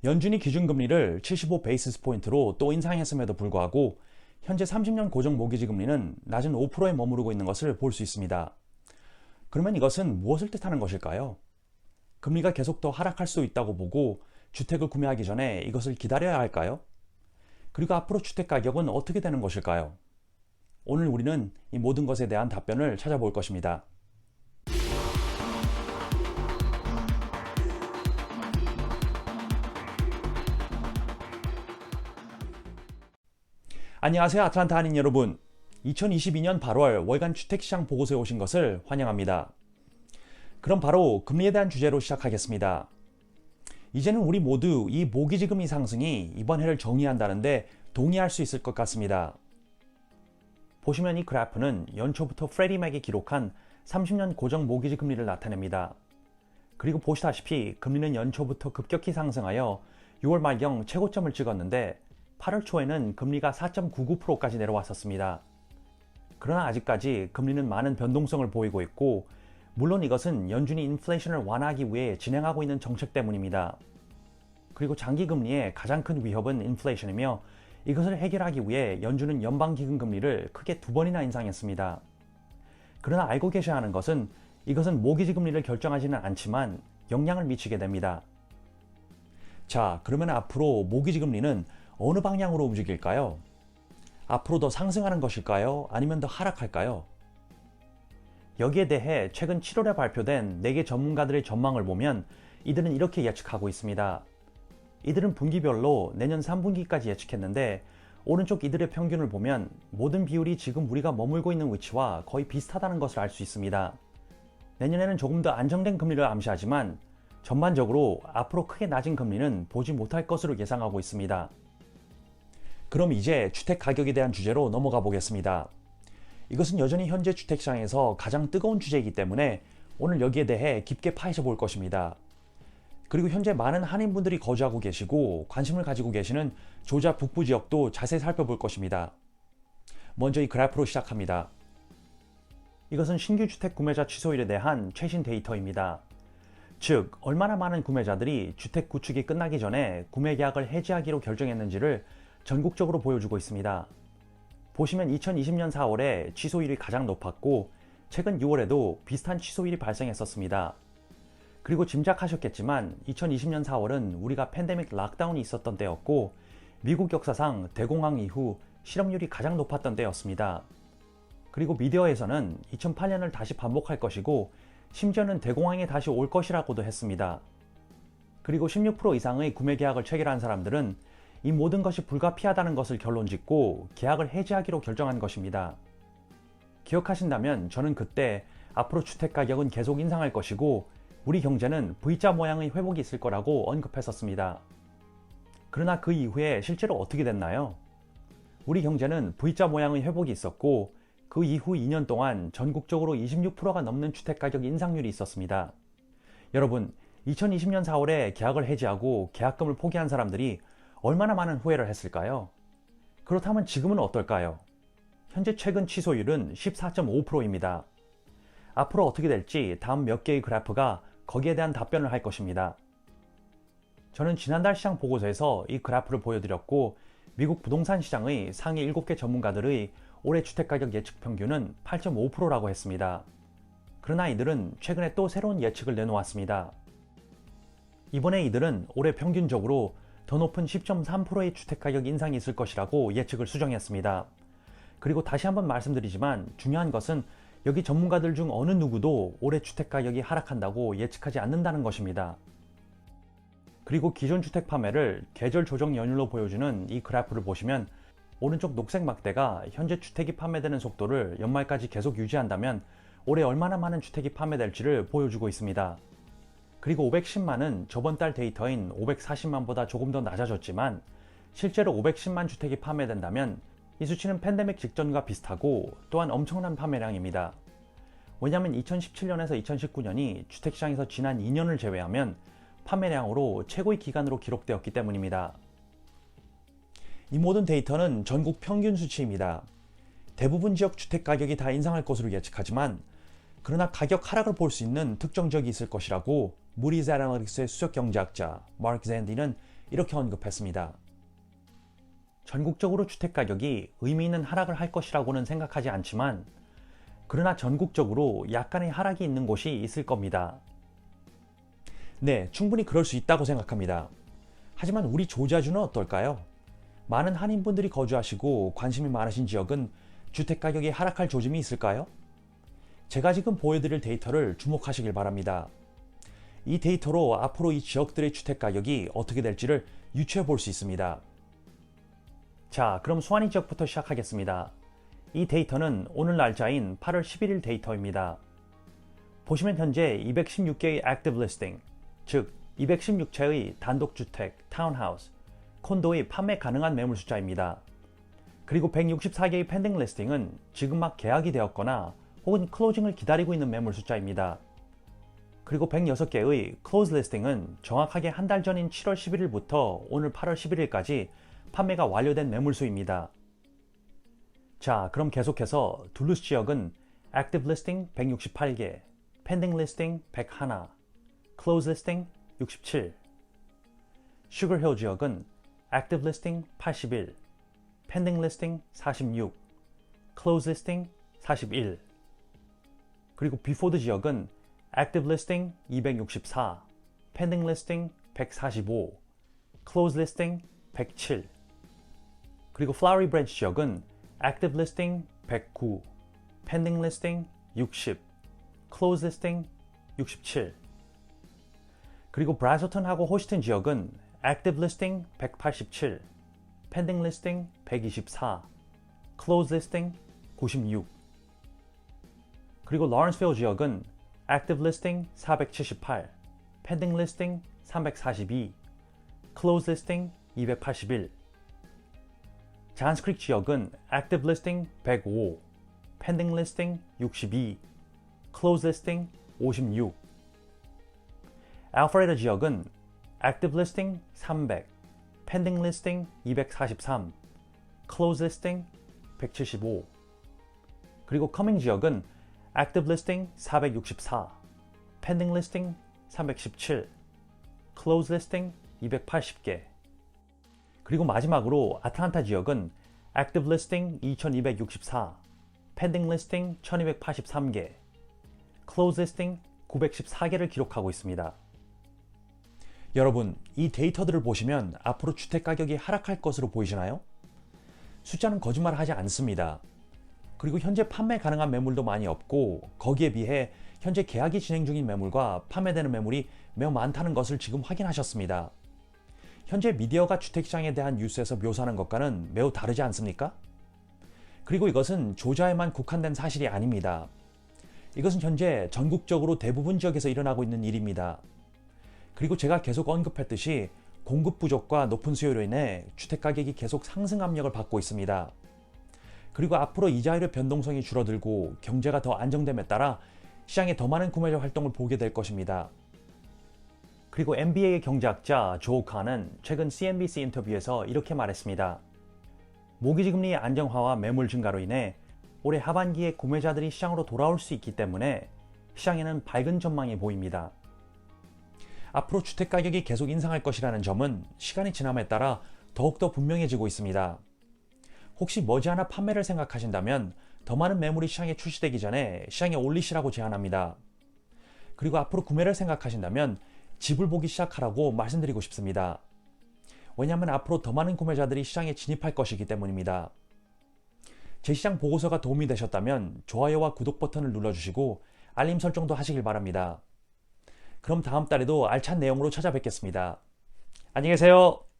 연준이 기준금리를 75 베이시스 포인트로 또 인상했음에도 불구하고 현재 30년 고정 모기지 금리는 낮은 5%에 머무르고 있는 것을 볼 수 있습니다. 그러면 이것은 무엇을 뜻하는 것일까요? 금리가 계속 더 하락할 수 있다고 보고 주택을 구매하기 전에 이것을 기다려야 할까요? 그리고 앞으로 주택 가격은 어떻게 되는 것일까요? 오늘 우리는 이 모든 것에 대한 답변을 찾아볼 것입니다. 안녕하세요, 아틀란타 한인 여러분. 2022년 8월 월간 주택시장 보고서에 오신 것을 환영합니다. 그럼 바로 금리에 대한 주제로 시작하겠습니다. 이제는 우리 모두 이 모기지금리 상승이 이번 해를 정의한다는데 동의할 수 있을 것 같습니다. 보시면 이 그래프는 연초부터 프레디맥이 기록한 30년 고정 모기지 금리를 나타냅니다. 그리고 보시다시피 금리는 연초부터 급격히 상승하여 6월 말경 최고점을 찍었는데 8월 초에는 금리가 4.99%까지 내려왔었습니다. 그러나 아직까지 금리는 많은 변동성을 보이고 있고, 물론 이것은 연준이 인플레이션을 완화하기 위해 진행하고 있는 정책 때문입니다. 그리고 장기 금리의 가장 큰 위협은 인플레이션이며, 이것을 해결하기 위해 연준은 연방기금 금리를 크게 2번이나 인상했습니다. 그러나 알고 계셔야 하는 것은 이것은 모기지 금리를 결정하지는 않지만 영향을 미치게 됩니다. 자, 그러면 앞으로 모기지 금리는 어느 방향으로 움직일까요? 앞으로 더 상승하는 것일까요? 아니면 더 하락할까요? 여기에 대해 최근 7월에 발표된 4개 전문가들의 전망을 보면 이들은 이렇게 예측하고 있습니다. 이들은 분기별로 내년 3분기까지 예측했는데, 오른쪽 이들의 평균을 보면 모든 비율이 지금 우리가 머물고 있는 위치와 거의 비슷하다는 것을 알 수 있습니다. 내년에는 조금 더 안정된 금리를 암시하지만 전반적으로 앞으로 크게 낮은 금리는 보지 못할 것으로 예상하고 있습니다. 그럼 이제 주택 가격에 대한 주제로 넘어가 보겠습니다. 이것은 여전히 현재 주택시장에서 가장 뜨거운 주제이기 때문에 오늘 여기에 대해 깊게 파헤쳐 볼 것입니다. 그리고 현재 많은 한인분들이 거주하고 계시고 관심을 가지고 계시는 조지아 북부 지역도 자세히 살펴볼 것입니다. 먼저 이 그래프로 시작합니다. 이것은 신규 주택 구매자 취소율에 대한 최신 데이터입니다. 즉, 얼마나 많은 구매자들이 주택 구축이 끝나기 전에 구매 계약을 해지하기로 결정했는지를 전국적으로 보여주고 있습니다. 보시면 2020년 4월에 취소율이 가장 높았고 최근 6월에도 비슷한 취소율이 발생했었습니다. 그리고 짐작하셨겠지만 2020년 4월은 우리가 팬데믹 락다운이 있었던 때였고 미국 역사상 대공황 이후 실업률이 가장 높았던 때였습니다. 그리고 미디어에서는 2008년을 다시 반복할 것이고 심지어는 대공황이 다시 올 것이라고도 했습니다. 그리고 16% 이상의 구매 계약을 체결한 사람들은 이 모든 것이 불가피하다는 것을 결론짓고 계약을 해지하기로 결정한 것입니다. 기억하신다면 저는 그때 앞으로 주택가격은 계속 인상할 것이고 우리 경제는 V자 모양의 회복이 있을 거라고 언급했었습니다. 그러나 그 이후에 실제로 어떻게 됐나요? 우리 경제는 V자 모양의 회복이 있었고 그 이후 2년 동안 전국적으로 26%가 넘는 주택가격 인상률이 있었습니다. 여러분, 2020년 4월에 계약을 해지하고 계약금을 포기한 사람들이 얼마나 많은 후회를 했을까요? 그렇다면 지금은 어떨까요? 현재 최근 취소율은 14.5%입니다. 앞으로 어떻게 될지 다음 몇 개의 그래프가 거기에 대한 답변을 할 것입니다. 저는 지난달 시장 보고서에서 이 그래프를 보여드렸고 미국 부동산 시장의 상위 7개 전문가들의 올해 주택가격 예측 평균은 8.5%라고 했습니다. 그러나 이들은 최근에 또 새로운 예측을 내놓았습니다. 이번에 이들은 올해 평균적으로 더 높은 10.3%의 주택가격 인상이 있을 것이라고 예측을 수정했습니다. 그리고 다시 한번 말씀드리지만 중요한 것은 여기 전문가들 중 어느 누구도 올해 주택가격이 하락한다고 예측하지 않는다는 것입니다. 그리고 기존 주택 판매를 계절 조정 연율로 보여주는 이 그래프를 보시면 오른쪽 녹색 막대가 현재 주택이 판매되는 속도를 연말까지 계속 유지한다면 올해 얼마나 많은 주택이 판매될지를 보여주고 있습니다. 그리고 510만은 저번 달 데이터인 540만보다 조금 더 낮아졌지만 실제로 510만 주택이 판매된다면 이 수치는 팬데믹 직전과 비슷하고 또한 엄청난 판매량입니다. 왜냐하면 2017년에서 2019년이 주택시장에서 지난 2년을 제외하면 판매량으로 최고의 기간으로 기록되었기 때문입니다. 이 모든 데이터는 전국 평균 수치입니다. 대부분 지역 주택가격이 다 인상할 것으로 예측하지만 그러나 가격 하락을 볼 수 있는 특정 지역이 있을 것이라고 무디즈 애널리틱스의 수석 경제학자 마크 샌디는 이렇게 언급했습니다. 전국적으로 주택가격이 의미 있는 하락을 할 것이라고는 생각하지 않지만 그러나 전국적으로 약간의 하락이 있는 곳이 있을 겁니다. 네, 충분히 그럴 수 있다고 생각합니다. 하지만 우리 조지아주는 어떨까요? 많은 한인분들이 거주하시고 관심이 많으신 지역은 주택가격이 하락할 조짐이 있을까요? 제가 지금 보여드릴 데이터를 주목하시길 바랍니다. 이 데이터로 앞으로 이 지역들의 주택가격이 어떻게 될지를 유추해 볼 수 있습니다. 자, 그럼 수완이 지역부터 시작하겠습니다. 이 데이터는 오늘 날짜인 8월 11일 데이터입니다. 보시면 현재 216개의 active listing, 즉 216채의 단독주택, 타운하우스, 콘도의 판매 가능한 매물 숫자입니다. 그리고 164개의 pending listing은 지금 막 계약이 되었거나 혹은 클로징을 기다리고 있는 매물 숫자입니다. 그리고 106개의 close listing은 정확하게 한 달 전인 7월 11일부터 오늘 8월 11일까지 판매가 완료된 매물수입니다. 자, 그럼 계속해서 둘루스 지역은 active listing 168개, pending listing 101, close listing 67. 슈거힐 지역은 active listing 81, pending listing 46, close listing 41. 그리고 비포드 지역은 active listing 264, pending listing 145, close listing 107. 그리고 플라워리 브랜치 지역은 active listing 109, pending listing 60, close listing 67. 그리고 브라저턴하고 호시튼 지역은 active listing 187, pending listing 124, close listing 96. 그리고 로렌스빌 지역은 active listing 478, pending listing 342, close listing 281. 잔스크릭 지역은 active listing 105, pending listing 62, close listing 56. 알프레드 지역은 active listing 300, pending listing 243, close listing 175. 그리고 커밍 지역은 active listing 464, pending listing 317, close listing 280개. 그리고 마지막으로 아틀란타 지역은 active listing 2264, pending listing 1283개, close listing 914개를 기록하고 있습니다. 여러분, 이 데이터들을 보시면 앞으로 주택가격이 하락할 것으로 보이시나요? 숫자는 거짓말하지 않습니다. 그리고 현재 판매 가능한 매물도 많이 없고 거기에 비해 현재 계약이 진행 중인 매물과 판매되는 매물이 매우 많다는 것을 지금 확인하셨습니다. 현재 미디어가 주택시장에 대한 뉴스에서 묘사하는 것과는 매우 다르지 않습니까? 그리고 이것은 조지아에만 국한된 사실이 아닙니다. 이것은 현재 전국적으로 대부분 지역에서 일어나고 있는 일입니다. 그리고 제가 계속 언급했듯이 공급 부족과 높은 수요로 인해 주택가격이 계속 상승 압력을 받고 있습니다. 그리고 앞으로 이자율의 변동성이 줄어들고 경제가 더 안정됨에 따라 시장에 더 많은 구매자 활동을 보게 될 것입니다. 그리고 MBA의 경제학자 조 칸은 최근 CNBC 인터뷰에서 이렇게 말했습니다. 모기지금리의 안정화와 매물 증가로 인해 올해 하반기에 구매자들이 시장으로 돌아올 수 있기 때문에 시장에는 밝은 전망이 보입니다. 앞으로 주택가격이 계속 인상할 것이라는 점은 시간이 지남에 따라 더욱더 분명해지고 있습니다. 혹시 머지않아 판매를 생각하신다면 더 많은 매물이 시장에 출시되기 전에 시장에 올리시라고 제안합니다. 그리고 앞으로 구매를 생각하신다면 집을 보기 시작하라고 말씀드리고 싶습니다. 왜냐하면 앞으로 더 많은 구매자들이 시장에 진입할 것이기 때문입니다. 제 시장 보고서가 도움이 되셨다면 좋아요와 구독 버튼을 눌러주시고 알림 설정도 하시길 바랍니다. 그럼 다음 달에도 알찬 내용으로 찾아뵙겠습니다. 안녕히 계세요.